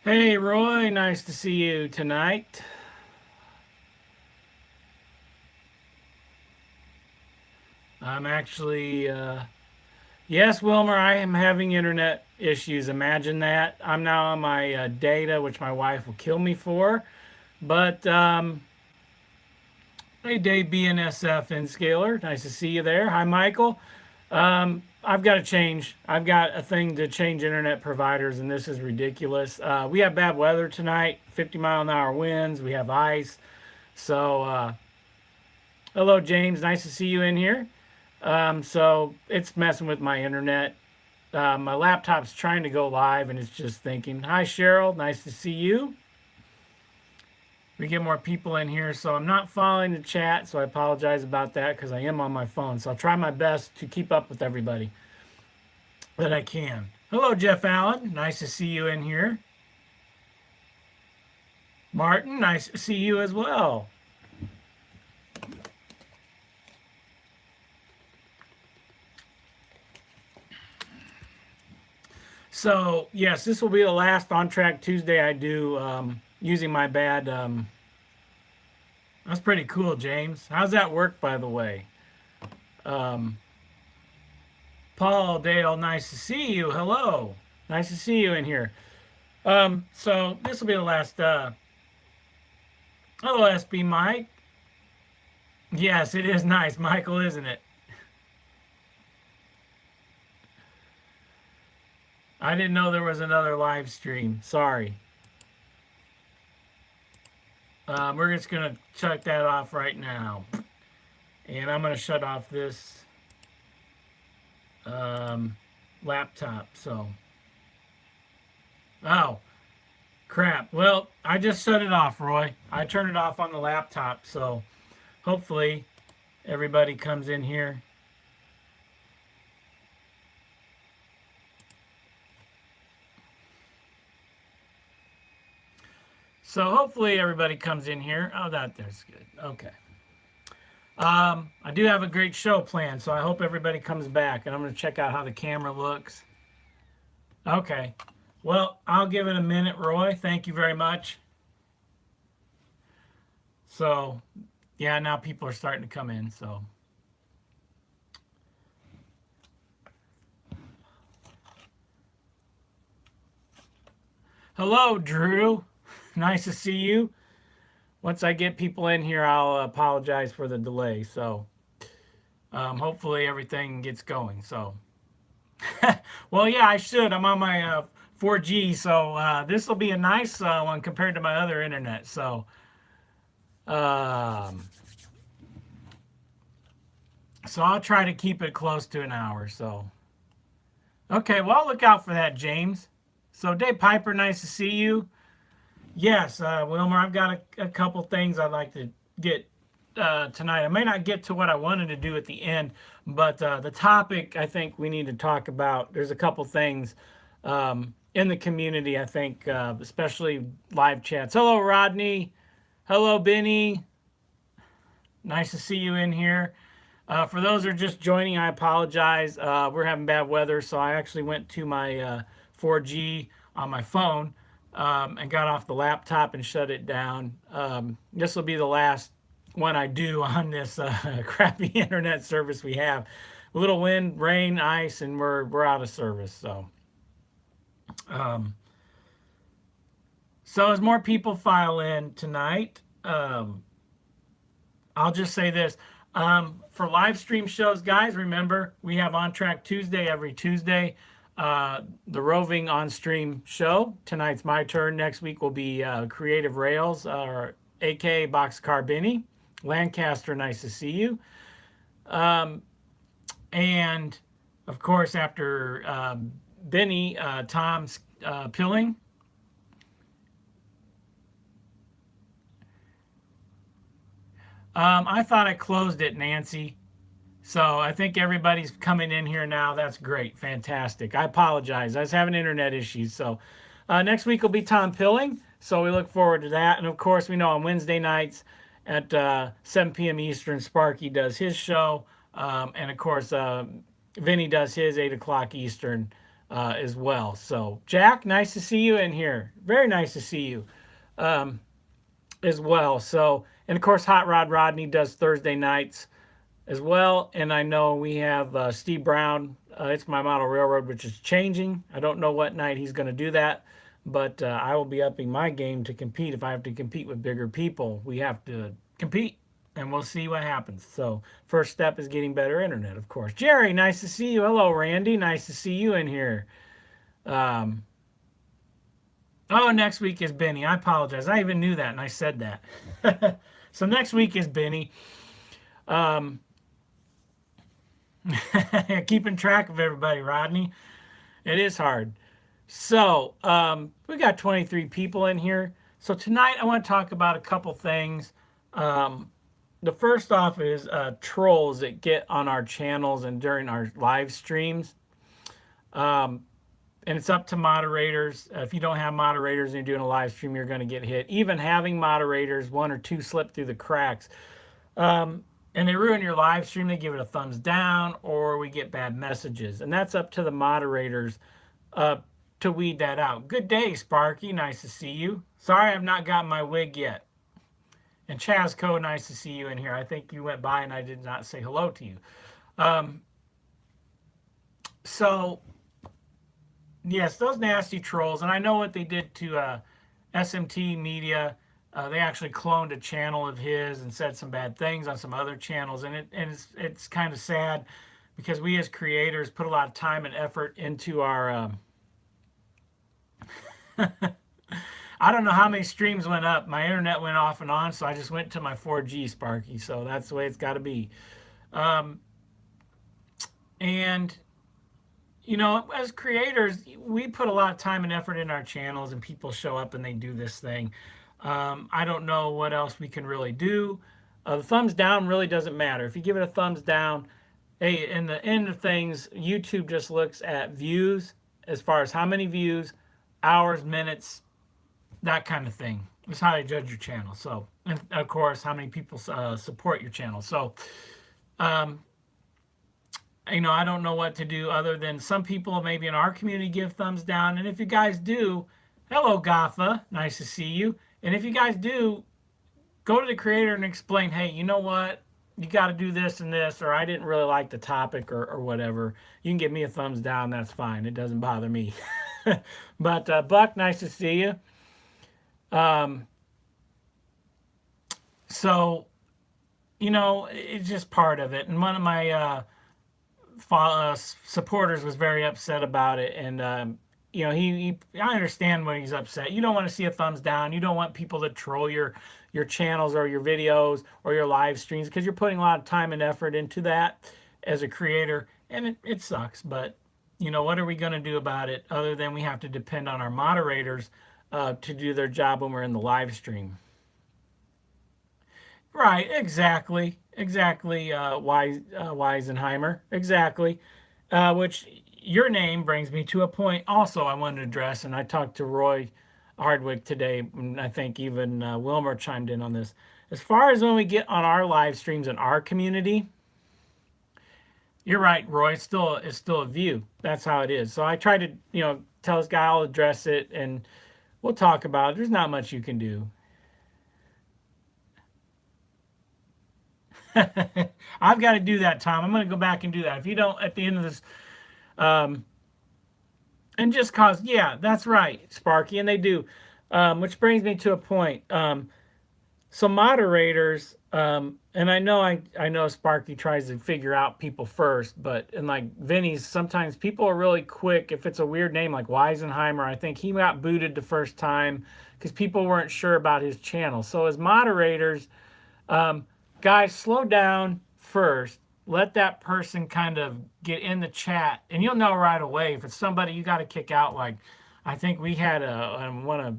Hey Roy, nice to see you tonight. I'm actually, yes, Wilmer, I am having internet issues. Imagine that. I'm now on my data, which my wife will kill me for. But, hey, Dave BNSF and Scaler, nice to see you there. Hi, Michael. I've got to change. I've got a thing to change internet providers, and this is ridiculous. We have bad weather tonight, 50-mile-an-hour winds. We have ice. So, hello, James. Nice to see you in here. So it's messing with my internet. My laptop's trying to go live and it's just thinking, hi, Cheryl. Nice to see you. We get more people in here, so I'm not following the chat, so I apologize about that because I am on my phone. So I'll try my best to keep up with everybody that I can. Hello, Jeff Allen. Nice to see you in here. Martin, nice to see you as well. So, yes, this will be the last On Track Tuesday I do using my bad. That's pretty cool, James. How's that work, by the way? Um, Paul Dale, nice to see you. Hello. Nice to see you in here. So, this will be the last. Hello, SB Mike. Yes, it is nice, Michael, isn't it? I didn't know there was another live stream. Sorry. We're just going to shut that off right now. And I'm going to shut off this um, laptop. So, oh, crap. Well, I just shut it off, Roy. I turned it off on the laptop. So, hopefully, everybody comes in here. So, hopefully, everybody comes in here. Oh, that's good. Okay. I do have a great show planned, so I hope everybody comes back. And I'm going to check out how the camera looks. Okay. Well, I'll give it a minute, Roy. Thank you very much. So, yeah, now people are starting to come in. So, hello, Drew. Nice to see you. Once I get people in here, I'll apologize for the delay. So, hopefully everything gets going. So, well, yeah, I should. I'm on my 4G, so this will be a nice one compared to my other internet. So, um, so I'll try to keep it close to an hour. So, okay, well, I'll look out for that, James. So, Dave Piper, nice to see you. Yes, Wilmer, I've got a couple things I'd like to get tonight. I may not get to what I wanted to do at the end, but the topic I think we need to talk about. There's a couple things in the community. I think, especially live chats. Hello, Rodney. Hello, Benny. Nice to see you in here. For those who are just joining, I apologize. We're having bad weather, so I actually went to my 4G on my phone and got off the laptop and shut it down. This will be the last one I do on this crappy internet service we have. A little wind, rain, ice, and we're out of service. Um, so as more people file in tonight, I'll just say this. For live stream shows, guys, remember we have On Track Tuesday every Tuesday. The Roving on Stream show. Tonight's my turn. Next week will be Creative Rails, or aka Boxcar Benny. Lancaster, nice to see you. And of course, after Benny, Tom's Pilling. I thought I closed it, Nancy. So I think everybody's coming in here now. That's great. Fantastic. I apologize. I was having internet issues. So next week will be Tom Pilling. So we look forward to that. And of course, we know on Wednesday nights at 7 p.m. Eastern, Sparky does his show. And of course, Vinny does his 8 o'clock Eastern. as well. So, Jack, nice to see you in here. Very nice to see you as well. So, and of course, Hot Rod Rodney does Thursday nights as well. And I know we have Steve Brown. It's My Model Railroad, which is changing. I don't know what night he's going to do that, but I will be upping my game to compete. If I have to compete with bigger people, we have to compete, and we'll see what happens. So, first step is getting better internet, of course. Jerry, nice to see you. Hello, Randy. Nice to see you in here. Um, oh, next week is Benny. I apologize. I even knew that, and I said that. So, next week is Benny. Um, keeping track of everybody, Rodney. It is hard. So, we got 23 people in here. So, tonight I want to talk about a couple things. The first off is trolls that get on our channels and during our live streams. And it's up to moderators. If you don't have moderators and you're doing a live stream, you're going to get hit. Even having moderators, one or two slip through the cracks. And they ruin your live stream. They give it a thumbs down, or we get bad messages. And that's up to the moderators to weed that out. Good day, Sparky. Nice to see you. Sorry I've not got my wig yet. And Chazco, nice to see you in here. I think you went by and I did not say hello to you. So, yes, those nasty trolls. And I know what they did to SMT Media. They actually cloned a channel of his and said some bad things on some other channels. And it's kind of sad because we as creators put a lot of time and effort into our... I don't know how many streams went up. My internet went off and on, so I just went to my 4G, Sparky. So that's the way it's got to be. And, you know, as creators, we put a lot of time and effort in our channels, and people show up and they do this thing. I don't know what else we can really do. The thumbs down really doesn't matter. If you give it a thumbs down, hey, in the end of things, YouTube just looks at views as far as how many views, hours, minutes, that kind of thing. That's how they judge your channel. So, and of course, how many people support your channel. So, you know, I don't know what to do other than some people maybe in our community give thumbs down. And if you guys do, hello, Gotha. Nice to see you. And if you guys do, go to the creator and explain, hey, you know what? You got to do this and this, or I didn't really like the topic or whatever. You can give me a thumbs down. That's fine. It doesn't bother me. But Buck, nice to see you. So, you know, it's just part of it. And one of my supporters was very upset about it. And, you know, I understand when he's upset. You don't want to see a thumbs down. You don't want people to troll your channels or your videos or your live streams because you're putting a lot of time and effort into that as a creator. And it sucks. But, you know, what are we going to do about it other than we have to depend on our moderators to do their job when we're in the live stream? Right, exactly. Exactly, Weisenheimer. Exactly. Which your name brings me to a point also I wanted to address, and I talked to Roy Hardwick today, and I think even Wilmer chimed in on this. As far as when we get on our live streams in our community, you're right, Roy. It's still a view. That's how it is. So I try to, you know, tell this guy I'll address it, and we'll talk about it. There's not much you can do. I've got to do that, Tom. I'm going to go back and do that. If you don't, at the end of this, and just cause, yeah, that's right, Sparky, and they do. Which brings me to a point. So moderators, and I know Sparky tries to figure out people first, but and like Vinny's, sometimes people are really quick. If it's a weird name like Weisenheimer, I think he got booted the first time because people weren't sure about his channel. So as moderators, guys, slow down first. Let that person kind of get in the chat, and you'll know right away if it's somebody you got to kick out. Like, I think we had one of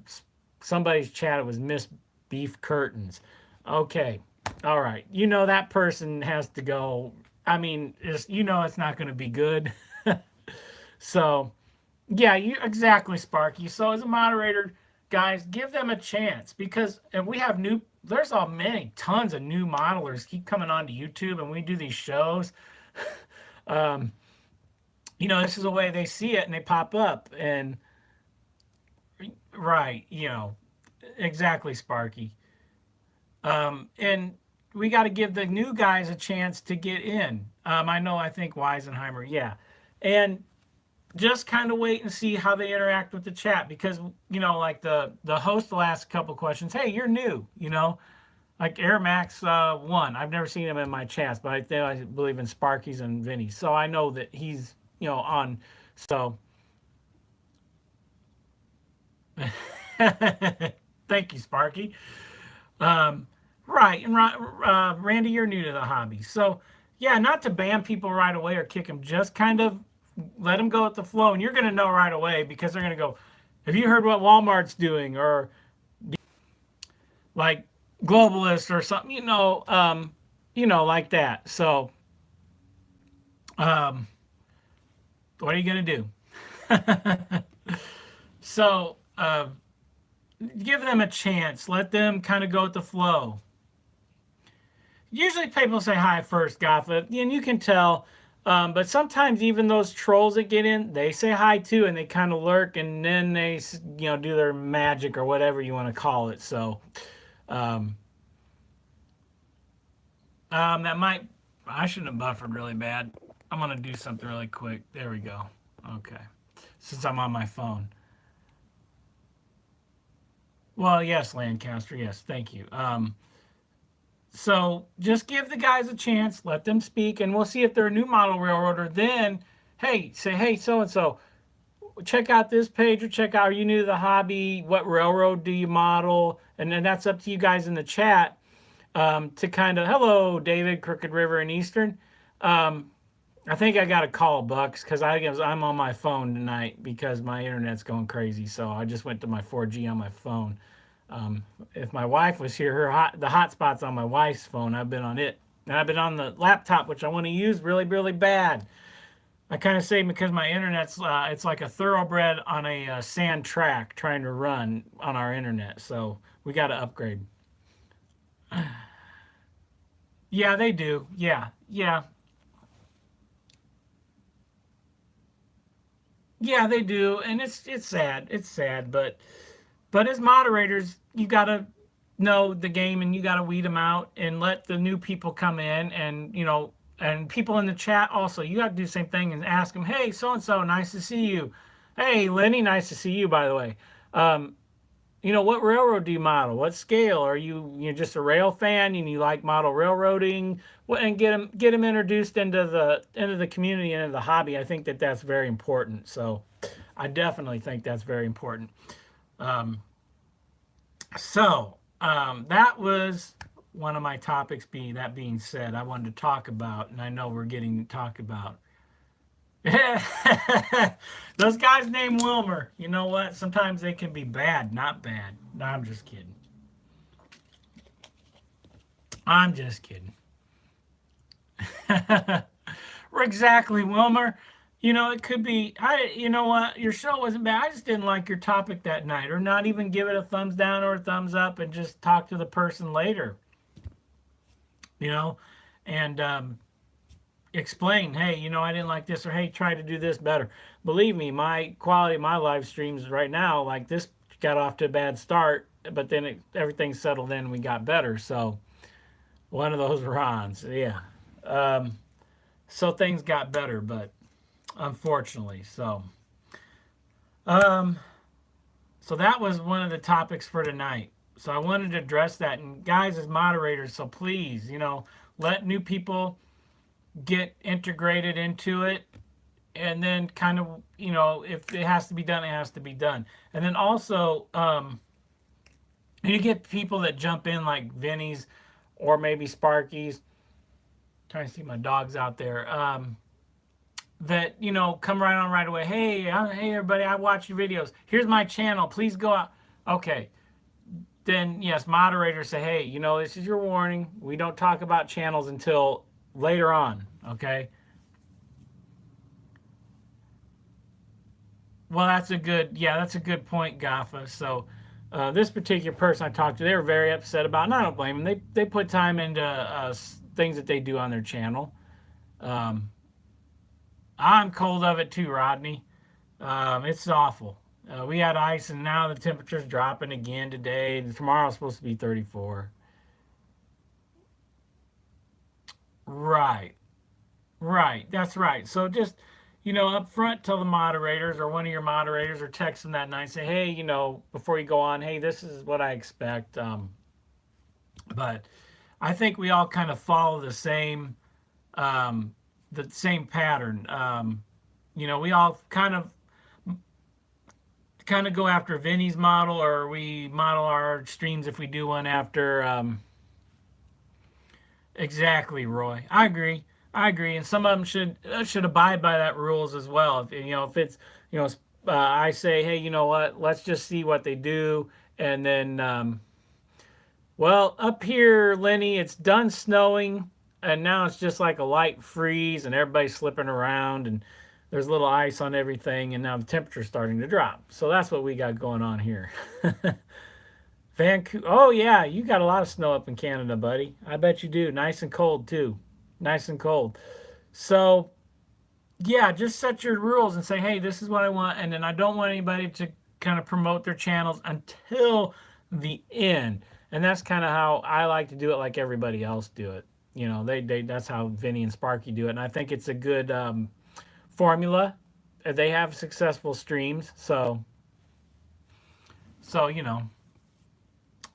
somebody's chat. It was Miss Beef Curtains. Okay, all right. You know that person has to go. I mean, you know it's not going to be good. So, yeah, exactly, Sparky. So as a moderator, guys, give them a chance because and we have there's tons of new modelers keep coming onto YouTube and we do these shows. this is the way they see it, and they pop up. And right, exactly, Sparky. And we got to give the new guys a chance to get in. I know, I think Weisenheimer, yeah. And just kind of wait and see how they interact with the chat, because like the host will ask a couple questions. Hey, you're new, like Air Max 1. I've never seen him in my chats, but I believe in Sparky's and Vinny, so I know that he's on. So thank you, Sparky. Right, and Randy, you're new to the hobby, so yeah, not to ban people right away or kick them, just kind of let them go with the flow, and you're going to know right away, because they're going to go, "Have you heard what Walmart's doing?" Or like globalist or something, like that. So, um, what are you going to do? So, give them a chance. Let them kind of go with the flow. Usually people say hi first, Gotha, and you can tell. But sometimes even those trolls that get in, they say hi too, and they kind of lurk, and then they, do their magic or whatever you want to call it. So, um, that might, I shouldn't have buffered really bad. I'm gonna do something really quick. There we go. Okay, since I'm on my phone. Well, yes, Lancaster. Yes, thank you. So just give the guys a chance, let them speak, and we'll see if they're a new model railroader. Then, hey, say, hey, so and so, check out this page, or check out, are you new to the hobby? What railroad do you model? And then that's up to you guys in the chat, to kind of, hello, David, Crooked River and Eastern. Um, I think I got to call Bucks, because I'm on my phone tonight because my internet's going crazy. So I just went to my 4G on my phone. If my wife was here, the hotspot's on my wife's phone. I've been on it, and I've been on the laptop, which I want to use really, really bad. I kind of say, because my internet's it's like a thoroughbred on a sand track trying to run on our internet. So we got to upgrade. Yeah, they do. Yeah, yeah, yeah, they do, and it's sad. It's sad, but as moderators, you gotta know the game, and you gotta weed them out and let the new people come in, and and people in the chat also. You got to do the same thing and ask them, "Hey, so and so, nice to see you. Hey, Lenny, nice to see you. By the way, um, what railroad do you model? What scale are you? You're just a rail fan, and you like model railroading? Well, and get them introduced into the community and into the hobby. I think that that's very important. So, I definitely think that's very important. Um, that was one of my topics. Being said, I wanted to talk about, and I know we're getting to talk about. Those guys named Wilmer. You know what? Sometimes they can be bad, not bad. No, I'm just kidding. I'm just kidding. Exactly, Wilmer. It could be. You know what? Your show wasn't bad. I just didn't like your topic that night, or not even give it a thumbs down or a thumbs up, and just talk to the person later. You know, and explain. Hey, I didn't like this, or hey, try to do this better. Believe me, my quality of my live streams right now, like this, got off to a bad start, but then everything settled in, and we got better. So one of those Rons, yeah. Um, so things got better, but unfortunately, um, so that was one of the topics for tonight. So I wanted to address that, and guys, as moderators, so please, let new people get integrated into it, and then kind of, if it has to be done, it has to be done. And then also, you get people that jump in like Vinny's, or maybe Sparky's. Trying to see my dogs out there. That come right on right away. Hey, everybody, I watch your videos. Here's my channel. Please go out. Okay, then yes, moderators say, hey, this is your warning. We don't talk about channels until later on. Okay. Well, that's a good point, Gaffa. So, this particular person I talked to, they were very upset about, and I don't blame them. They put time into things that they do on their channel. Um, I'm cold of it too, Rodney. It's awful. We had ice, and now the temperature's dropping again today. Tomorrow's supposed to be 34. Right, right. That's right. So just, up front, tell the moderators or one of your moderators or text them that night. Say, hey, before you go on, hey, this is what I expect. But I think we all kind of follow um, the same pattern. We all kind of go after Vinny's model, or we model our streams if we do one after. Exactly, Roy. I agree. I agree, and some of them should abide by that rules as well. If it's I say, hey, you know what? Let's just see what they do, and then well, up here, Lenny, it's done snowing, and now it's just like a light freeze, and everybody's slipping around, and there's little ice on everything, and now the temperature's starting to drop. So that's what we got going on here. Vancouver. Oh yeah, you got a lot of snow up in Canada, buddy. I bet you do. Nice and cold too. Nice and cold. So yeah, just set your rules and say, hey, this is what I want, and then I don't want anybody to kind of promote their channels until the end. And that's kind of how I like to do it, like everybody else do it. They that's how Vinny and Sparky do it, and I think it's a good formula. They have successful streams, so.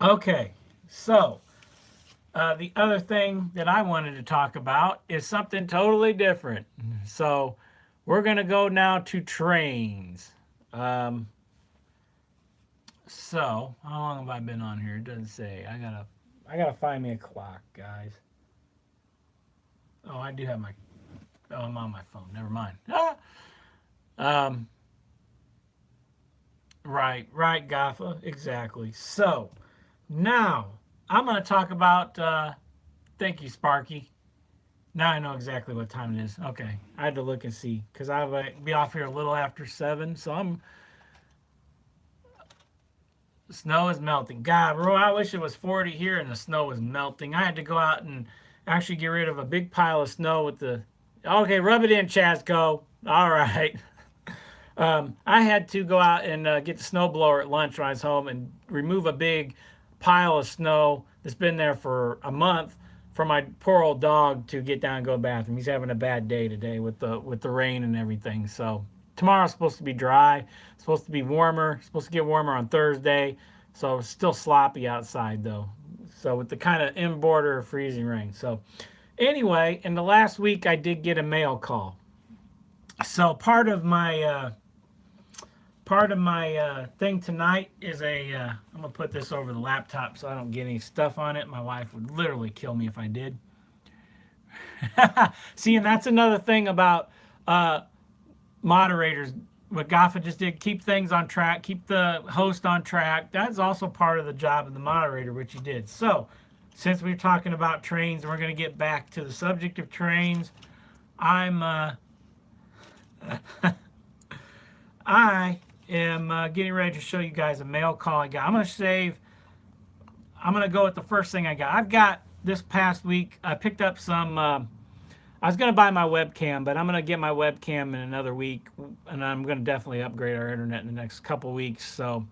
Okay, so the other thing that I wanted to talk about is something totally different. So we're gonna go now to trains. Um, so how long have I been on here? It doesn't say. I gotta find me a clock, guys. Oh, I do have my. Oh, I'm on my phone. Never mind. Ah! Um, right, Gotha, exactly. So now I'm gonna talk about. Thank you, Sparky. Now I know exactly what time it is. Okay, I had to look and see because I'll be off here a little after 7. So snow is melting. God, bro, I wish it was 40 here and the snow was melting. I had to go out and actually get rid of a big pile of snow with the. Okay, rub it in, Chasco. All right. I had to go out and get the snow blower at lunch when I was home and remove a big pile of snow that's been there for a month for my poor old dog to get down and go to the bathroom. He's having a bad day today with the rain and everything. So tomorrow's supposed to be dry. It's supposed to be warmer. It's supposed to get warmer on Thursday. So it's still sloppy outside though. So with the kind of in border of freezing rain. So anyway, in the last week I did get a mail call. So part of my thing tonight is I'm gonna put this over the laptop so I don't get any stuff on it. My wife would literally kill me if I did. See, and that's another thing about moderators. What Gaffa just did, keep things on track, keep the host on track. That's also part of the job of the moderator, which he did. So, since we're talking about trains, and we're going to get back to the subject of trains, I'm I am getting ready to show you guys a mail call I got. I'm going to go with the first thing I got. I've got this past week, I picked up some, I was going to buy my webcam, but I'm going to get my webcam in another week, and I'm going to definitely upgrade our internet in the next couple weeks. So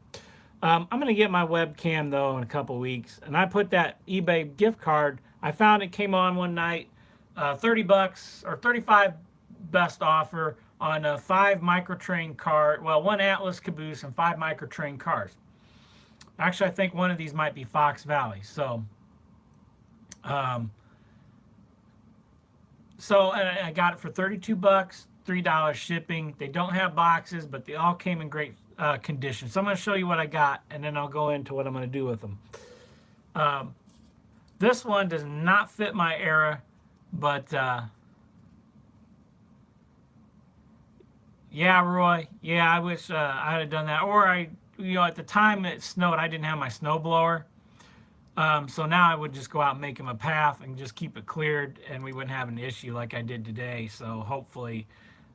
I'm going to get my webcam, though, in a couple weeks. And I put that eBay gift card. I found it came on one night, $30 or 35 best offer on 5 Microtrain car, well, 1 Atlas caboose and 5 Microtrain cars. Actually, I think one of these might be Fox Valley. So I got it for 32 bucks, $3 shipping. They don't have boxes, but they all came in great condition. So I'm going to show you what I got, and then I'll go into what I'm going to do with them. This one does not fit my era, but yeah, Roy. Yeah, I wish I had done that. Or at the time it snowed, I didn't have my snow blower. So now I would just go out and make him a path and just keep it cleared, and we wouldn't have an issue like I did today. So hopefully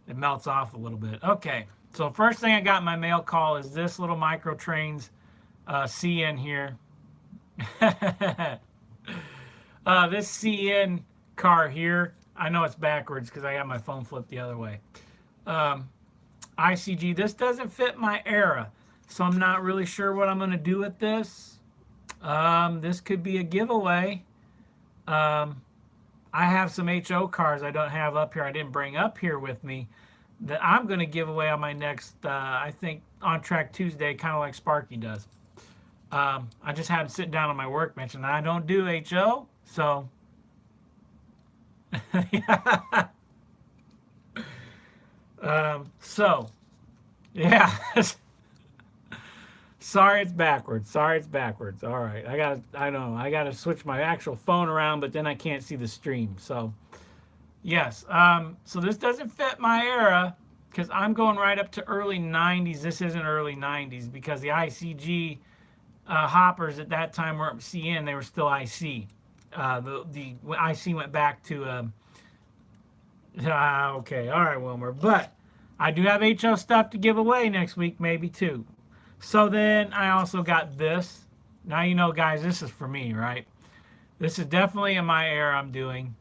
it melts off a little bit. Okay, so first thing I got in my mail call is this little Microtrains CN here. This CN car here I know it's backwards because I got my phone flipped the other way. Um, ICG, this doesn't fit my era, so I'm not really sure what I'm going to do with this. This could be a giveaway. Um, I have some HO cars I don't have up here. I didn't bring up here with me that I'm going to give away on my next, I think, On Track Tuesday, kind of like Sparky does. I just had them sitting down on my workbench, and I don't do HO, so yeah. So yeah. Sorry, it's backwards. Sorry, it's backwards. All right, I know. I gotta switch my actual phone around, but then I can't see the stream. So yes. So this doesn't fit my era because I'm going right up to early '90s. This isn't early '90s because the ICG hoppers at that time weren't CN; they were still IC. The IC went back to okay, all right, Wilmer. But I do have HO stuff to give away next week, maybe too. So then I also got this. Now you know, guys, this is for me, right? This is definitely in my era I'm doing.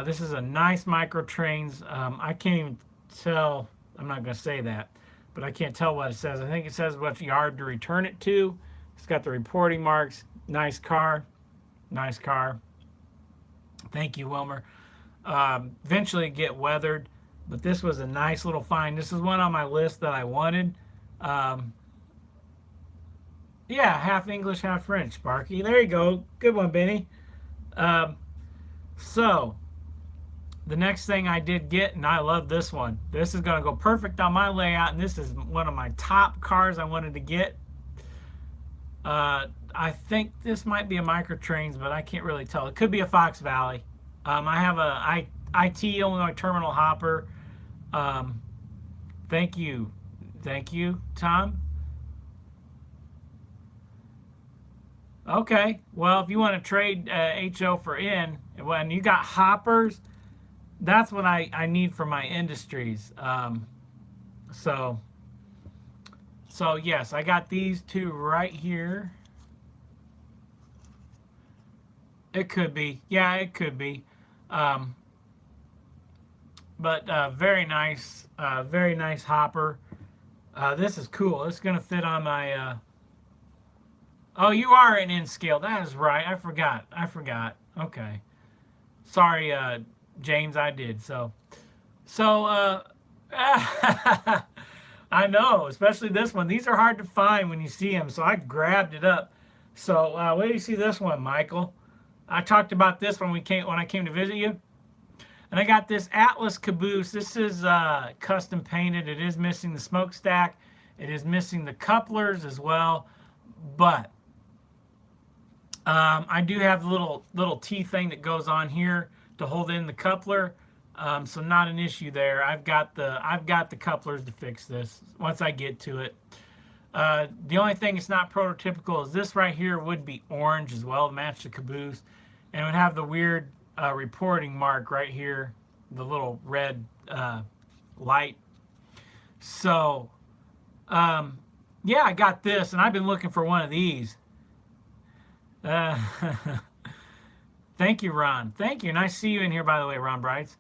This is a nice Micro Trains. I can't even tell. I'm not going to say that, but I can't tell what it says. I think it says what yard to return it to. It's got the reporting marks. Nice car. Nice car. Thank you, Wilmer. Eventually get weathered, but this was a nice little find. This is one on my list that I wanted. Yeah, half English, half French, Sparky. There you go. Good one, Benny. So, the next thing I did get, and I love this one. This is going to go perfect on my layout, and this is one of my top cars I wanted to get. I think this might be a Micro Trains, but I can't really tell. It could be a Fox Valley. I have a IT Illinois Terminal Hopper. Thank you. Thank you, Tom. Okay. Well, if you want to trade HO for N, when you got hoppers, that's what I need for my industries. So yes, I got these two right here. It could be. Yeah, it could be. But very nice hopper. This is cool. It's going to fit on my... Oh, you are an N scale. That is right. I forgot. Okay. Sorry, James, I did. So I know, especially this one. These are hard to find when you see them, so I grabbed it up. So where do you see this one, Michael? I talked about this when I came to visit you. And I got this Atlas caboose. This is custom painted. It is missing the smokestack. It is missing the couplers as well. But I do have the little T thing that goes on here to hold in the coupler. So not an issue there. I've got the couplers to fix this once I get to it. The only thing it's not prototypical is this right here would be orange as well to match the caboose, and it would have the weird reporting mark right here, the little red light. So yeah, I got this, and I've been looking for one of these. Thank you, Ron. Thank you. Nice to see you in here, by the way, Ron Brights.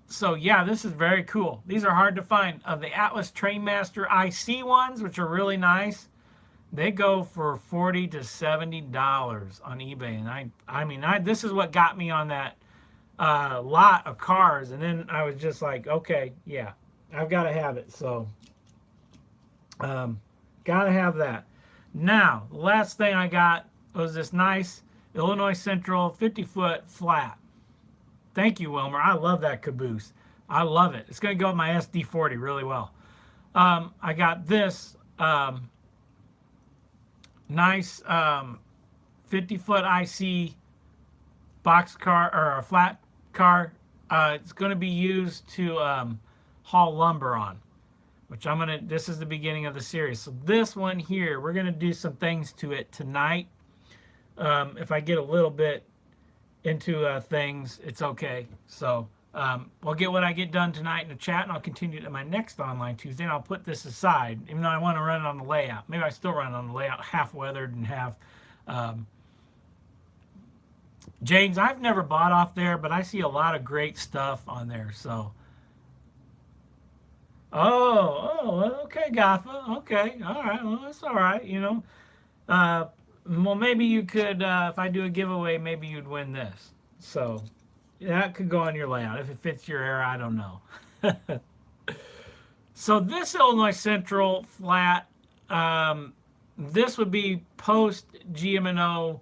So yeah, this is very cool. These are hard to find. The Atlas Trainmaster IC ones, which are really nice, they go for $40 to $70 on eBay. And I mean, this is what got me on that lot of cars. And then I was just like, okay, yeah, I've got to have it. So, got to have that. Now, the last thing I got was this nice Illinois Central 50-foot flat. Thank you, Wilmer. I love that caboose. I love it. It's going to go with my SD40 really well. I got this nice 50-foot IC box car or a flat car. It's going to be used to haul lumber on, which this is the beginning of the series. So this one here, we're going to do some things to it tonight. If I get a little bit into things, it's okay. So we'll get what I get done tonight in the chat, and I'll continue to my next online Tuesday, and I'll put this aside, even though I want to run it on the layout. Maybe I still run it on the layout, half weathered and half James, I've never bought off there, but I see a lot of great stuff on there. So, well, okay, Gaffa. Okay, all right. Well, that's all right. Uh, well, maybe you could, if I do a giveaway, maybe you'd win this. So, that could go on your layout. If it fits your era, I don't know. So, this Illinois Central flat, um, this would be post GM&O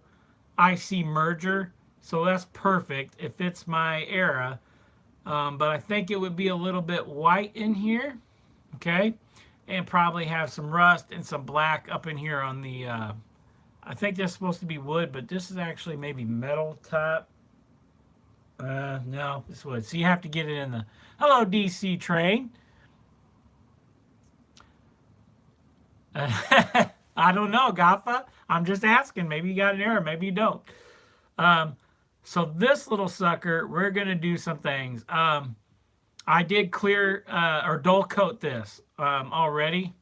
IC merger. So, that's perfect. It fits my era. But I think it would be a little bit white in here, okay, and probably have some rust and some black up in here on the. I think that's supposed to be wood, but this is actually maybe metal top. No, it's wood. So you have to get it in the. Hello, DC train. I don't know, Gaffa. I'm just asking. Maybe you got an error. Maybe you don't. Um, so this little sucker, we're gonna do some things. I did clear or dull coat this already,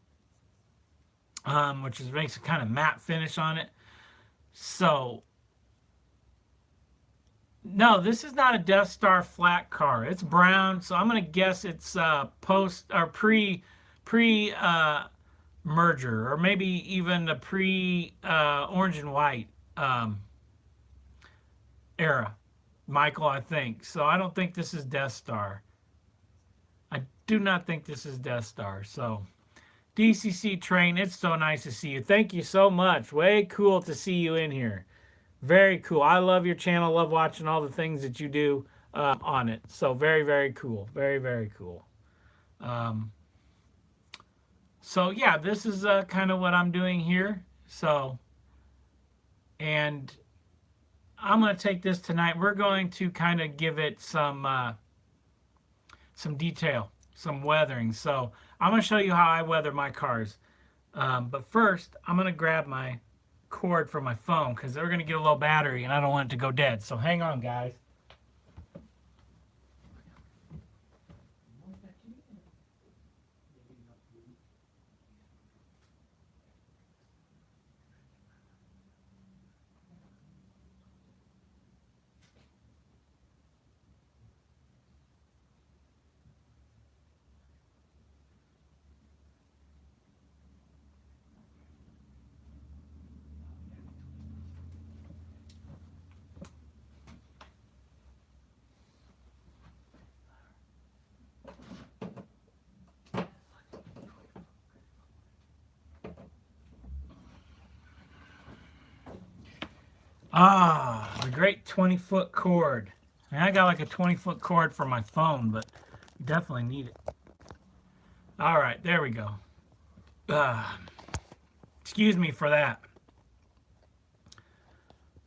which makes a kind of matte finish on it. So, no, this is not a Death Star flat car. It's brown, so I'm gonna guess it's post or pre merger, or maybe even a pre orange and white era, Michael. I think so. I don't think this is Death Star. I do not think this is Death Star. So, DCC train, it's so nice to see you. Thank you so much. Way cool to see you in here. Very cool. I love your channel. Love watching all the things that you do on it. So very, very cool. Very, very cool. Um, so yeah, this is kind of what I'm doing here. So, and I'm going to take this tonight. We're going to kind of give it some detail, some weathering. So I'm going to show you how I weather my cars. But first, I'm going to grab my cord from my phone because they're going to get a low battery and I don't want it to go dead. So hang on, guys. Ah, a great 20-foot cord. I got like a 20-foot cord for my phone, but definitely need it. All right, there we go. Excuse me for that.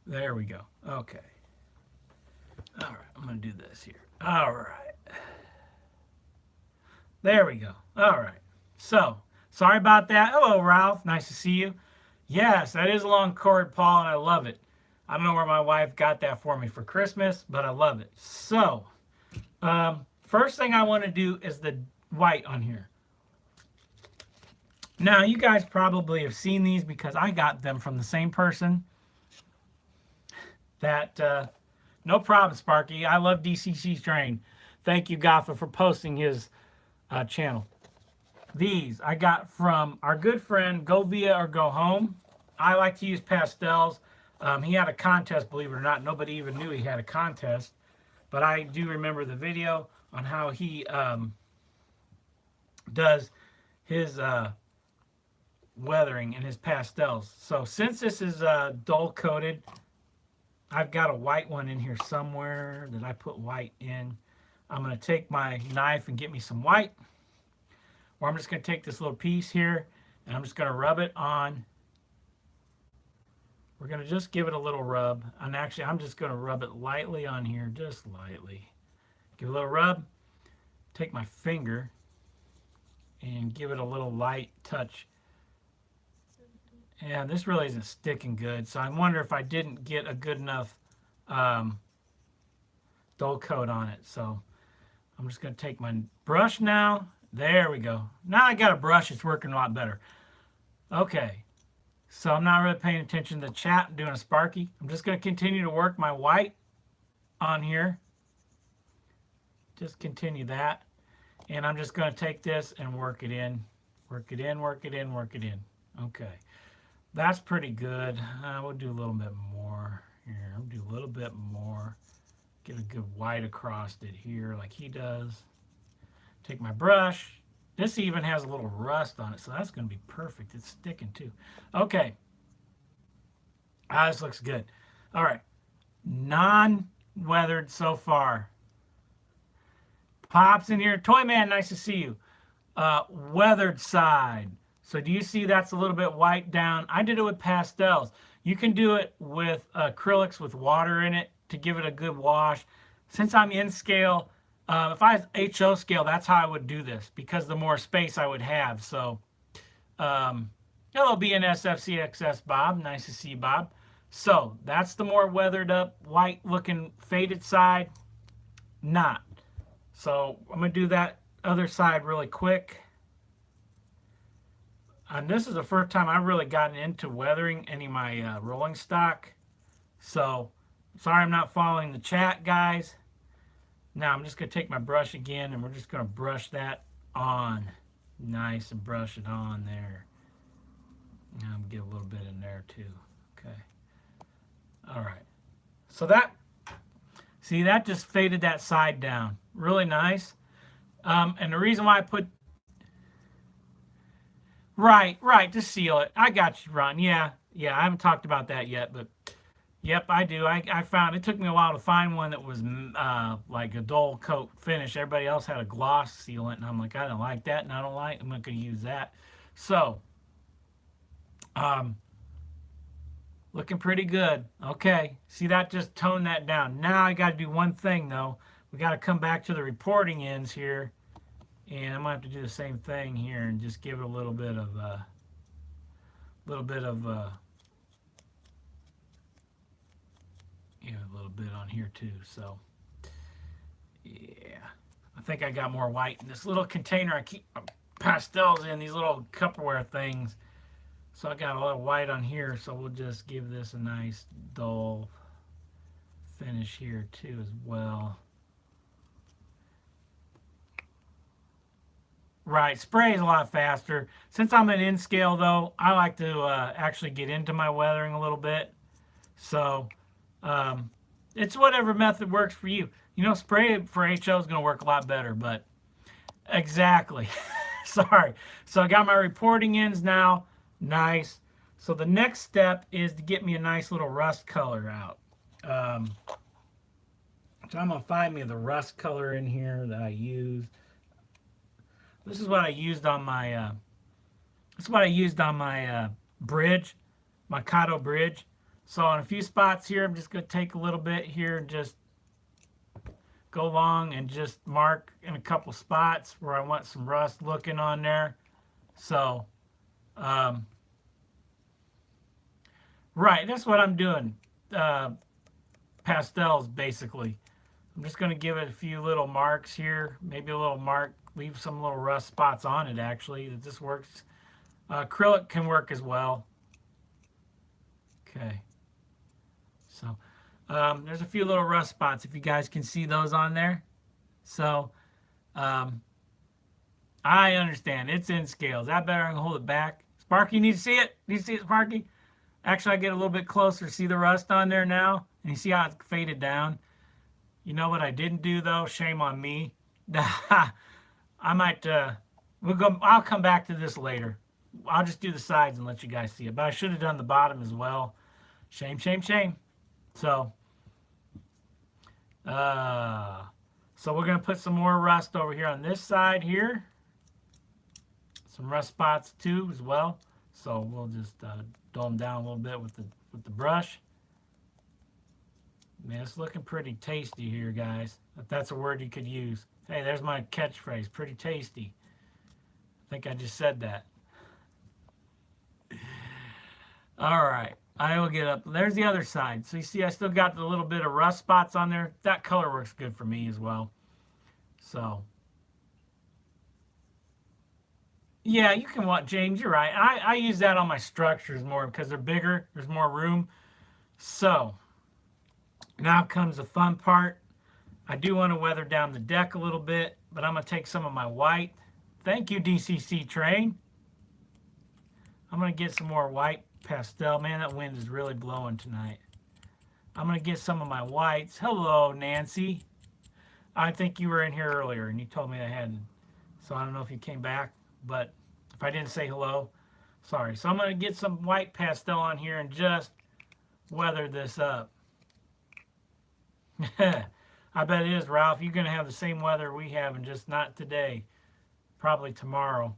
There we go. Okay. All right, I'm going to do this here. All right. There we go. All right. So, sorry about that. Hello, Ralph. Nice to see you. Yes, that is a long cord, Paul, and I love it. I don't know where my wife got that for me for Christmas, but I love it. So, first thing I want to do is the white on here. Now, you guys probably have seen these because I got them from the same person. No problem, Sparky. I love DCC Train. Thank you, Gaffa, for posting his channel. These I got from our good friend Go Via or Go Home. I like to use pastels. He had a contest, believe it or not. Nobody even knew he had a contest. But I do remember the video on how he does his weathering and his pastels. So since this is dull coated, I've got a white one in here somewhere that I put white in. I'm going to take my knife and get me some white. Or I'm just going to take this little piece here and I'm just going to rub it on. We're going to just give it a little rub. And actually, I'm just going to rub it lightly on here, just lightly. Give it a little rub. Take my finger and give it a little light touch. And this really isn't sticking good. So I wonder if I didn't get a good enough dull coat on it. So I'm just going to take my brush now. There we go. Now I got a brush. It's working a lot better. Okay. So I'm not really paying attention to the chat. I'm doing a Sparky. I'm just going to continue to work my white on here. Just continue that. And I'm just going to take this and work it in. Work it in, work it in, work it in. Okay. That's pretty good. We'll do a little bit more here. We'll do a little bit more. Get a good white across it here like he does. Take my brush. This even has a little rust on it, so that's going to be perfect. It's sticking too. Okay. This looks good. All right. Non-weathered so far. Pops in here. Toy Man, nice to see you. Weathered side. So do you see that's a little bit white down? I did it with pastels. You can do it with acrylics with water in it to give it a good wash. Since I'm in scale, if I was HO scale, that's how I would do this because the more space I would have. So, hello BNSFCXS Bob. Nice to see you, Bob. So that's the more weathered up, white looking faded side. Not. So I'm going to do that other side really quick. And this is the first time I've really gotten into weathering any of my rolling stock. So, sorry I'm not following the chat, guys. Now, I'm just going to take my brush again, and we're just going to brush that on. Nice, and brush it on there. Now, I'm going to get a little bit in there, too. Okay. All right. So that, see, that just faded that side down. Really nice. And the reason why I put Right, to seal it. I got you, Ron. Yeah, I haven't talked about that yet, but yep, I do. I found it took me a while to find one that was like a dull coat finish. Everybody else had a gloss sealant, and I'm like, I don't like that, and I'm not going to use that. So, looking pretty good. Okay, see that just toned that down. Now I got to do one thing though. We got to come back to the reporting ends here. And I'm going to have to do the same thing here and just give it a little bit of, you know, a little bit on here too. So, yeah. I think I got more white in this little container. I keep pastels in, these little Tupperware things. So I got a little white on here. So we'll just give this a nice dull finish here too as well. Right, spray is a lot faster. Since I'm an in-scale, though, I like to actually get into my weathering a little bit. So, it's whatever method works for you. You know, spray for HO is going to work a lot better, but exactly. Sorry. So I got my reporting ends now. Nice. So the next step is to get me a nice little rust color out. So I'm going to find me the rust color in here that I use. This is what I used on my bridge, my Kato bridge. So on a few spots here, I'm just going to take a little bit here and just go along and just mark in a couple spots where I want some rust looking on there. So, right, that's what I'm doing. Pastels, basically. I'm just going to give it a few little marks here, maybe a little mark. Leave some little rust spots on it, actually, that this works. Acrylic can work as well. Okay. So, there's a few little rust spots, if you guys can see those on there. So, I understand. It's in scale. Is that better? I can hold it back. Sparky, you need to see it? Need to see it, Sparky? Actually, I get a little bit closer. See the rust on there now? And you see how it's faded down? You know what I didn't do, though? Shame on me. I might, I'll come back to this later. I'll just do the sides and let you guys see it. But I should have done the bottom as well. Shame, shame, shame. So we're going to put some more rust over here on this side here. Some rust spots too as well. So we'll just dull them down a little bit with the brush. Man, it's looking pretty tasty here, guys. If that's a word you could use. Hey, there's my catchphrase. Pretty tasty. I think I just said that. All right. I will get up. There's the other side. So you see I still got the little bit of rust spots on there. That color works good for me as well. So. Yeah, you can want James. You're right. I use that on my structures more because they're bigger. There's more room. So now comes the fun part. I do want to weather down the deck a little bit, but I'm going to take some of my white. Thank you, DCC Train. I'm going to get some more white pastel. Man, that wind is really blowing tonight. I'm going to get some of my whites. Hello, Nancy. I think you were in here earlier and you told me I hadn't. So I don't know if you came back, but if I didn't say hello, sorry. So I'm going to get some white pastel on here and just weather this up. I bet it is, Ralph. You're going to have the same weather we have, and just not today. Probably tomorrow.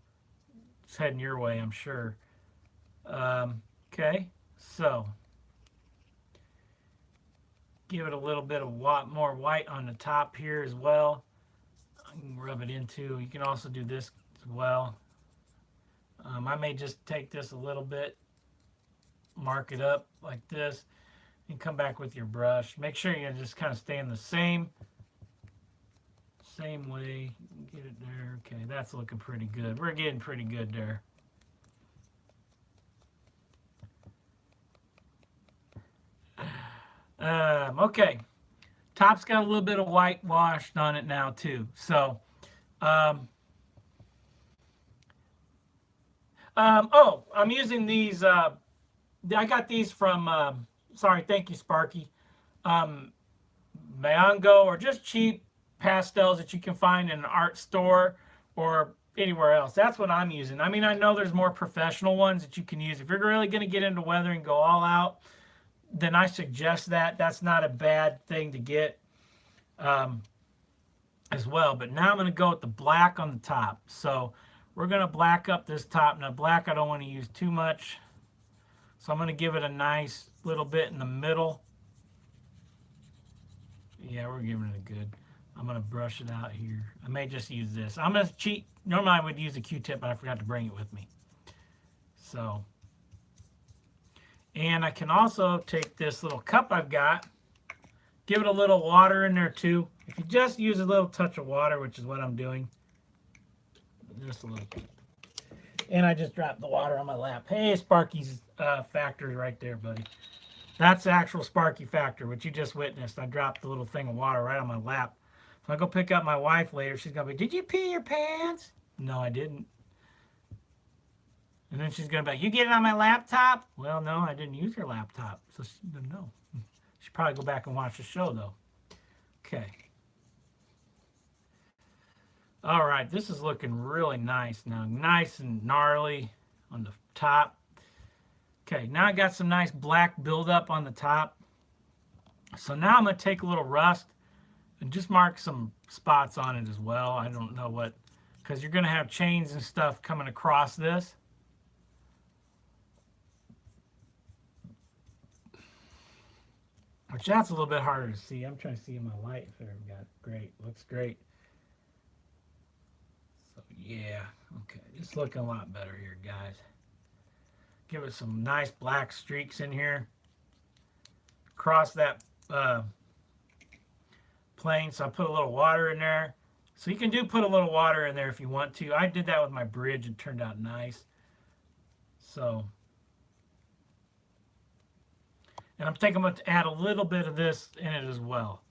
It's heading your way, I'm sure. Okay, so give it a little bit of more white on the top here as well. I can rub it into. You can also do this as well. I may just take this a little bit, mark it up like this, and come back with your brush. Make sure you just kind of stay in the same way. Get it there. Okay, that's looking pretty good. We're getting pretty good there. Okay, top's got a little bit of whitewash on it now too. So, oh, I'm using these. I got these from. Sorry, thank you, Sparky. Um, Mango or just cheap pastels that you can find in an art store or anywhere else. That's what I'm using. I mean, I know there's more professional ones that you can use. If you're really going to get into weathering, go all out, then I suggest that. That's not a bad thing to get as well. But now I'm going to go with the black on the top. So we're going to black up this top. Now, black I don't want to use too much. So I'm going to give it a nice little bit in the middle. Yeah, we're giving it a good. I'm going to brush it out here. I may just use this. I'm going to cheat. Normally I would use a Q-tip, but I forgot to bring it with me. So, and I can also take this little cup I've got, give it a little water in there too. If you just use a little touch of water, which is what I'm doing, just a little. And I just dropped the water on my lap. Hey, Sparky's factory right there, buddy. That's the actual Sparky factor, which you just witnessed. I dropped the little thing of water right on my lap. So I go pick up my wife later. She's going to be, did you pee your pants? No, I didn't. And then she's going to be, you get it on my laptop? Well, no, I didn't use her laptop. So she didn't know. She'll probably go back and watch the show, though. Okay. All right, this is looking really nice now. Nice and gnarly on the top. Okay, now I got some nice black buildup on the top. So now I'm going to take a little rust and just mark some spots on it as well. I don't know what, because you're going to have chains and stuff coming across this. Which that's a little bit harder to see. I'm trying to see in my light if I've got it. Great, looks great. So yeah, okay, it's looking a lot better here, guys. Give it some nice black streaks in here. Across that plane, so I put a little water in there. So you can put a little water in there if you want to. I did that with my bridge. It turned out nice. So, and I'm thinking about to add a little bit of this in it as well.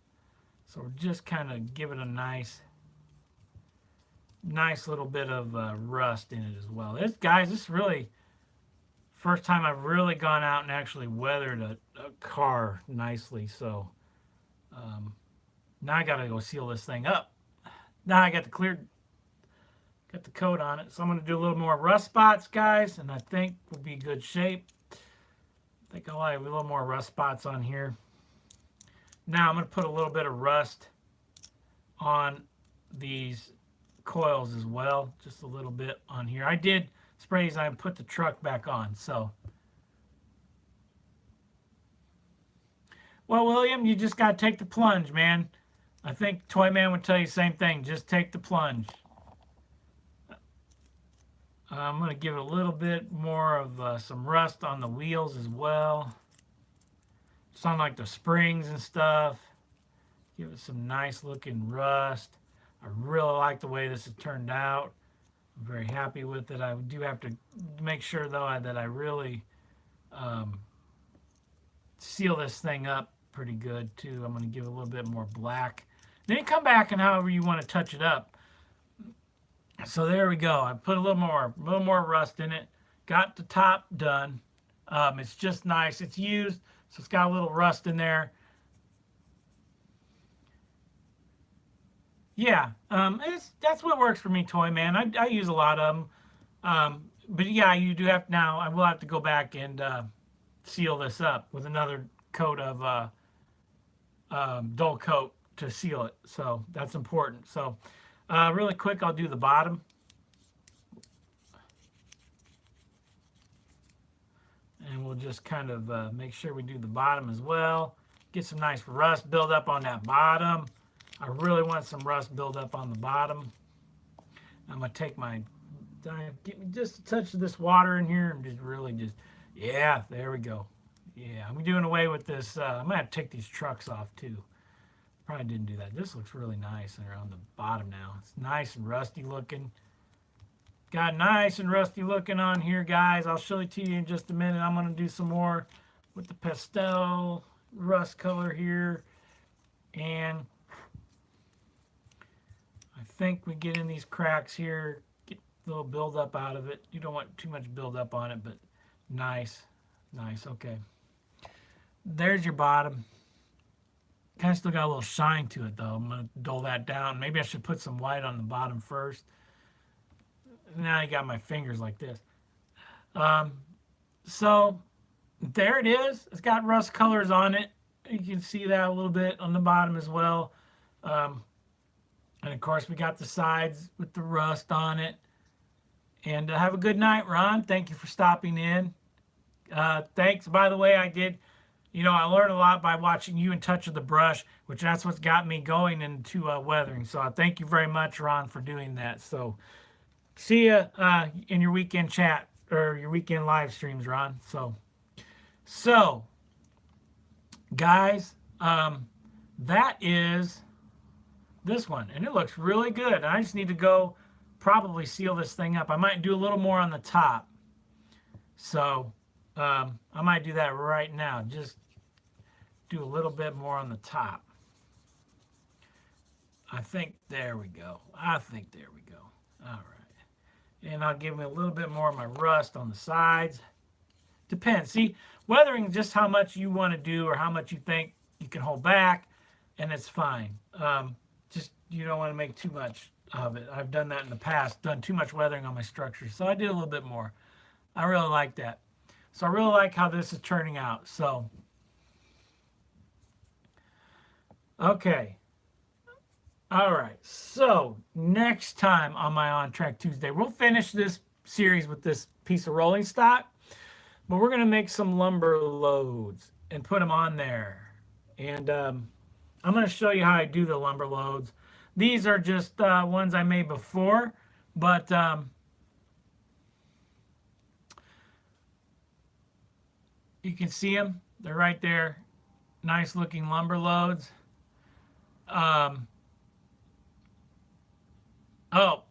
So we're just kind of give it a nice little bit of rust in it as well. Guys, this is really first time I've really gone out and actually weathered a car nicely. So now I got to go seal this thing up. Now I got the coat on it. So I'm going to do a little more rust spots, guys, and I think we'll be in good shape. I think I'll have a little more rust spots on here. Now I'm going to put a little bit of rust on these coils as well. Just a little bit on here. I did spray these. I put the truck back on. So, well, William, you just got to take the plunge, man. I think Toyman would tell you the same thing. Just take the plunge. I'm going to give it a little bit more of some rust on the wheels as well. Just on like the springs and stuff. Give it some nice looking rust. I really like the way this has turned out. I'm very happy with it. I do have to make sure though that I really um, seal this thing up pretty good too. I'm going to give it a little bit more black. Then you come back and however you want to touch it up. So there we go. I put a little more rust in it. Got the top done. It's just nice. It's used, so it's got a little rust in there. Yeah, that's what works for me, Toy Man. I use a lot of them. But yeah, you do have now. I will have to go back and seal this up with another coat of dull coat to seal it. So that's important. So really quick, I'll do the bottom. And we'll just kind of make sure we do the bottom as well. Get some nice rust build up on that bottom. I really want some rust build up on the bottom. I'm going to take my, get me just a touch of this water in here and yeah, there we go. Yeah, I'm doing away with this. I'm going to have to take these trucks off too. Probably didn't do that. This looks really nice around the bottom now. It's nice and rusty looking. Got nice and rusty looking on here, guys. I'll show it to you in just a minute. I'm going to do some more with the pastel rust color here. And I think we get in these cracks here, get a little buildup out of it. You don't want too much buildup on it, but nice. Nice, okay. There's your bottom. Kind of still got a little shine to it, though. I'm going to dull that down. Maybe I should put some white on the bottom first. Now I got my fingers like this. So there it is. It's got rust colors on it. You can see that a little bit on the bottom as well. And of course, we got the sides with the rust on it. And have a good night, Ron. Thank you for stopping in. Thanks. By the way, I learned a lot by watching you in touch with the brush, which that's what's got me going into weathering. So thank you very much, Ron, for doing that. So see you in your weekend chat or your weekend live streams, Ron. So guys, that is this one, and it looks really good. I just need to go probably seal this thing up. I might do a little more on the top. So I might do that right now. Just do a little bit more on the top. I think there we go. All right. And I'll give me a little bit more of my rust on the sides. Depends. See, weathering is just how much you want to do or how much you think you can hold back, and it's fine. Just you don't want to make too much of it. I've done that in the past, done too much weathering on my structures. So I did a little bit more. I really like that. So I really like how this is turning out. So, okay. All right. So next time on my On Track Tuesday, we'll finish this series with this piece of rolling stock, but we're going to make some lumber loads and put them on there. And I'm going to show you how I do the lumber loads. These are just ones I made before, but you can see them. They're right there. Nice looking lumber loads. Oh,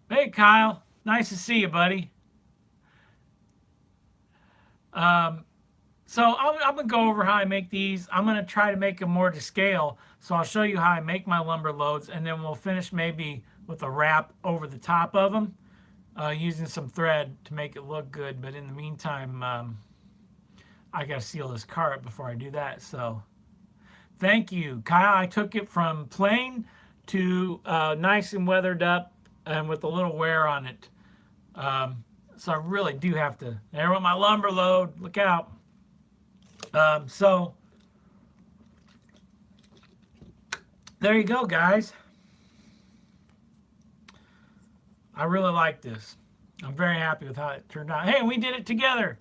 hey, Kyle. Nice to see you, buddy. So I'm going to go over how I make these. I'm going to try to make them more to scale. So I'll show you how I make my lumber loads, and then we'll finish maybe with a wrap over the top of them using some thread to make it look good. But in the meantime, I got to seal this car up before I do that. So thank you, Kyle. I took it from plain to nice and weathered up and with a little wear on it. So I really do have to. There went my lumber load. Look out. So there you go, guys. I really like this. I'm very happy with how it turned out. Hey, we did it together.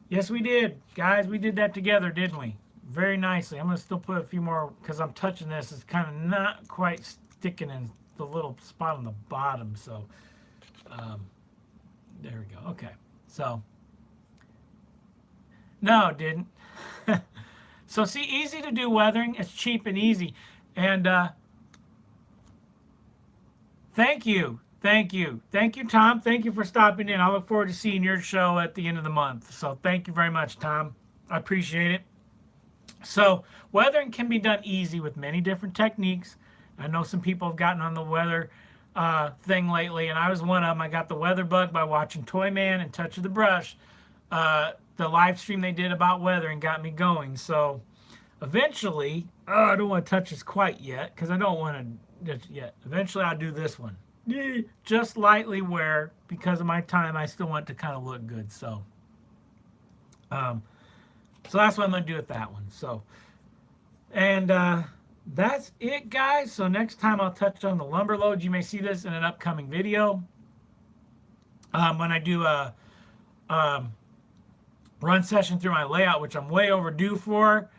Yes, we did. Guys, we did that together, didn't we? Very nicely. I'm going to still put a few more because I'm touching this. It's kind of not quite sticking in the little spot on the bottom. So there we go. Okay. So no, it didn't. So see, easy to do weathering. It's cheap and easy. And thank you. Thank you. Thank you, Tom. Thank you for stopping in. I look forward to seeing your show at the end of the month. So thank you very much, Tom. I appreciate it. So weathering can be done easy with many different techniques. I know some people have gotten on the weather thing lately, and I was one of them. I got the weather bug by watching Toy Man and Touch of the Brush. The live stream they did about weathering got me going. So eventually, I don't want to touch this quite yet because I don't want to yet. Eventually, I'll do this one. Just lightly where, because of my time, I still want to kind of look good. Um, so that's what I'm going to do with that one. So, and that's it, guys. So next time I'll touch on the lumber loads. You may see this in an upcoming video. When I do a run session through my layout, which I'm way overdue for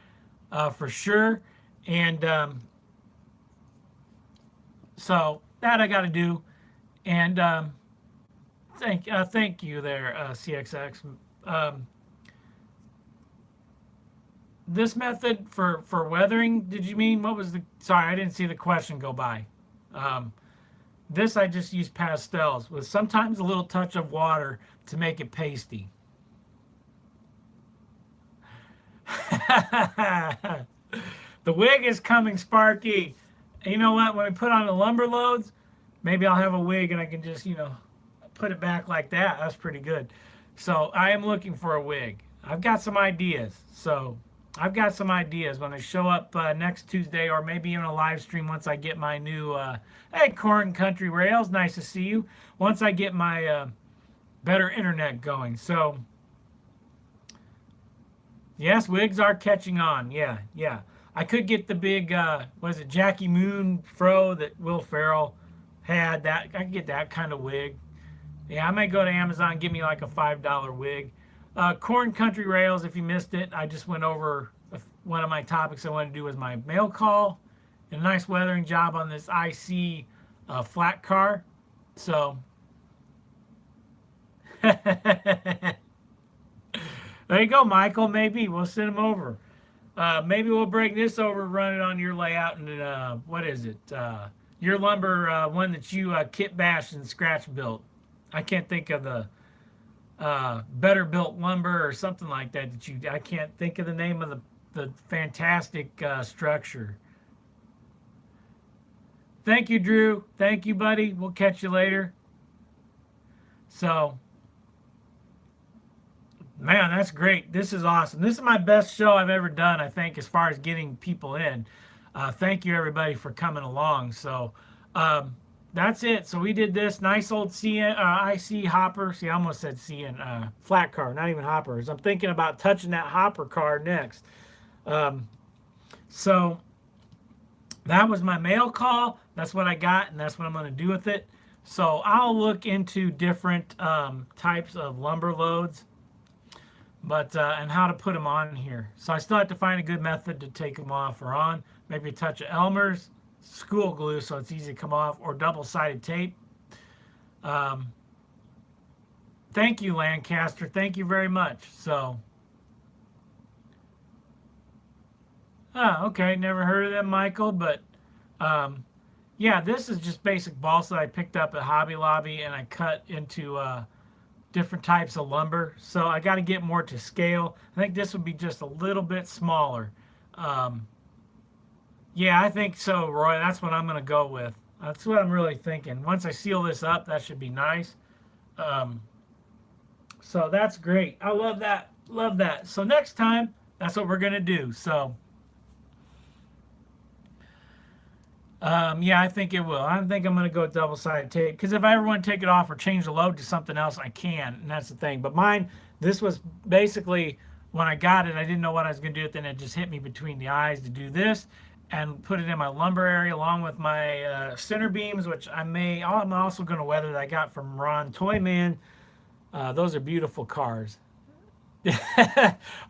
sure. And so that I got to do. And thank you there, CXX. This method for weathering, did you mean, what was the, sorry, I didn't see the question go by. This I just use pastels with sometimes a little touch of water to make it pasty. The wig is coming, Sparky. You know what? When we put on the lumber loads, maybe I'll have a wig and I can just, put it back like that. That's pretty good. So I am looking for a wig. I've got some ideas. So I've got some ideas when I show up next Tuesday, or maybe even a live stream once I get my new, hey, Corn Country Rails, nice to see you. Once I get my better internet going. So, yes, wigs are catching on. Yeah. I could get the big, was it Jackie Moon fro that Will Ferrell had. That I could get that kind of wig. Yeah, I might go to Amazon and give me like a $5 wig. Corn Country Rails, if you missed it, I just went over one of my topics I wanted to do was my mail call. And a nice weathering job on this IC flat car. So, there you go, Michael. Maybe we'll send them over. Maybe we'll break this over, run it on your layout, and what is it? Your lumber one that you kit bashed and scratch built. I can't think of the Better Built Lumber or something like that. I can't think of the name of the fantastic structure. Thank you, Drew. Thank you, buddy. We'll catch you later. So, man, that's great. This is awesome. This is my best show I've ever done, I think, as far as getting people in. Thank you, everybody, for coming along. So, that's it. So we did this nice old IC hopper. See, I almost said CN flat car, not even hoppers. I'm thinking about touching that hopper car next. So that was my mail call. That's what I got, and that's what I'm going to do with it. So I'll look into different types of lumber loads, but and how to put them on here. So I still have to find a good method to take them off or on. Maybe a touch of Elmer's school glue so it's easy to come off, or double-sided tape. Thank you, Lancaster. Thank you very much. So, okay, never heard of them, Michael, but yeah, this is just basic balsa that I picked up at Hobby Lobby, and I cut into different types of lumber. So I got to get more to scale. I think this would be just a little bit smaller. Yeah, I think so, Roy. That's what I'm going to go with. That's what I'm really thinking. Once I seal this up, that should be nice. So that's great. I love that. Love that. So next time, that's what we're going to do. So, yeah, I think it will. I think I'm going to go double-sided tape, because if I ever want to take it off or change the load to something else, I can, and that's the thing. But mine, this was basically, when I got it, I didn't know what I was going to do with it, and it just hit me between the eyes to do this and put it in my lumber area along with my center beams, which I'm also going to weather that I got from Ron Toyman. Those are beautiful cars.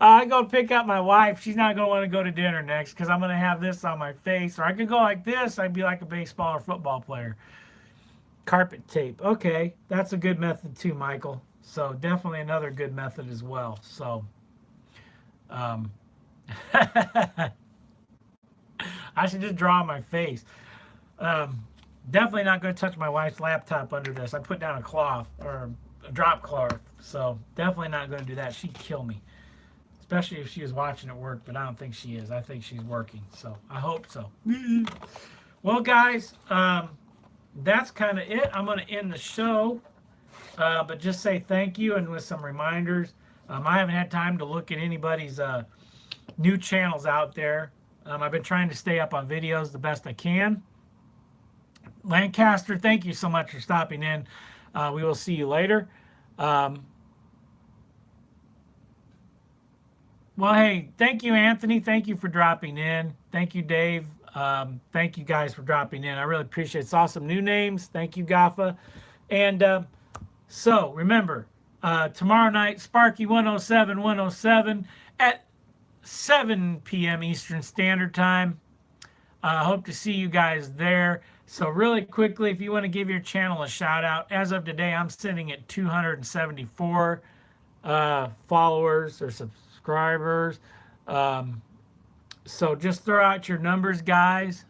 I go pick up my wife. She's not going to want to go to dinner next because I'm going to have this on my face. Or I could go like this. I'd be like a baseball or football player. Carpet tape. Okay, that's a good method too, Michael. So definitely another good method as well. So, I should just draw my face. Definitely not going to touch my wife's laptop under this. I put down a cloth or a drop cloth. So definitely not going to do that. She'd kill me. Especially if she was watching at work, but I don't think she is. I think she's working. So I hope so. Well, guys, that's kind of it. I'm going to end the show. But just say thank you and with some reminders. I haven't had time to look at anybody's new channels out there. I've been trying to stay up on videos the best I can. Lancaster, thank you so much for stopping in. We will see you later. Well, hey, thank you, Anthony. Thank you for dropping in. Thank you, Dave. Thank you guys for dropping in. I really appreciate it. Saw some new names. Thank you, Gaffa. And so remember, tomorrow night, Sparky 107 at 7 p.m. Eastern Standard Time. I hope to see you guys there. So really quickly, if you want to give your channel a shout out, as of today, I'm sitting at 274 followers or subscribers. So just throw out your numbers, guys.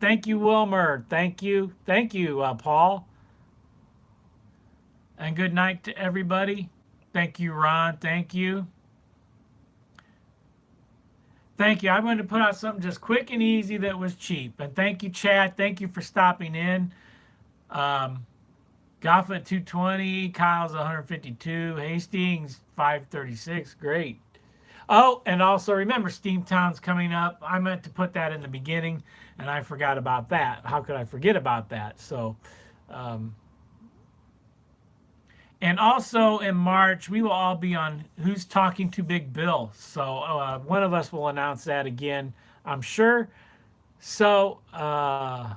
Thank you, Wilmer. Thank you, Paul. And good night to everybody. Thank you, Ron. Thank you. Thank you. I'm going to put out something just quick and easy that was cheap. And thank you, Chad. Thank you for stopping in. Gaffa at 220. Kyle's 152. Hastings 536. Great. Oh, and also remember, Steamtown's coming up. I meant to put that in the beginning, and I forgot about that. How could I forget about that? So, and also in March, we will all be on Who's Talking to Big Bill. So one of us will announce that again, I'm sure. So, I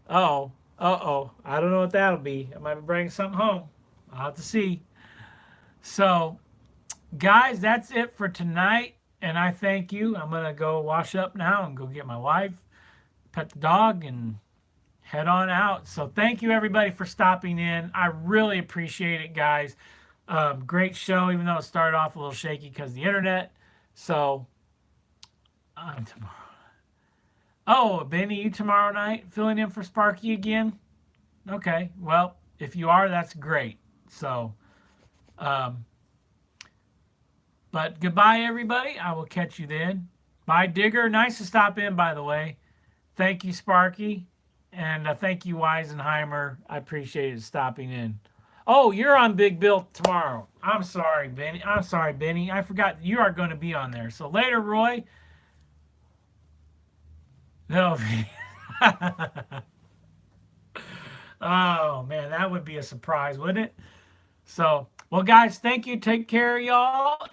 don't know what that'll be. I might be bringing something home. I'll have to see. So, guys, that's it for tonight. And I thank you. I'm going to go wash up now and go get my wife, pet the dog, and head on out. So thank you, everybody, for stopping in. I really appreciate it, guys. Great show, even though it started off a little shaky because of the internet. So, tomorrow. Oh, Benny, you tomorrow night filling in for Sparky again? Okay, well, if you are, that's great. So, but goodbye, everybody. I will catch you then. Bye, Digger. Nice to stop in, by the way. Thank you, Sparky. And thank you, Weisenheimer. I appreciate it stopping in. Oh, you're on Big Bill tomorrow. I'm sorry, Benny. I forgot you are going to be on there. So later, Roy. No. Oh, man, that would be a surprise, wouldn't it? So, well, guys, thank you. Take care, y'all.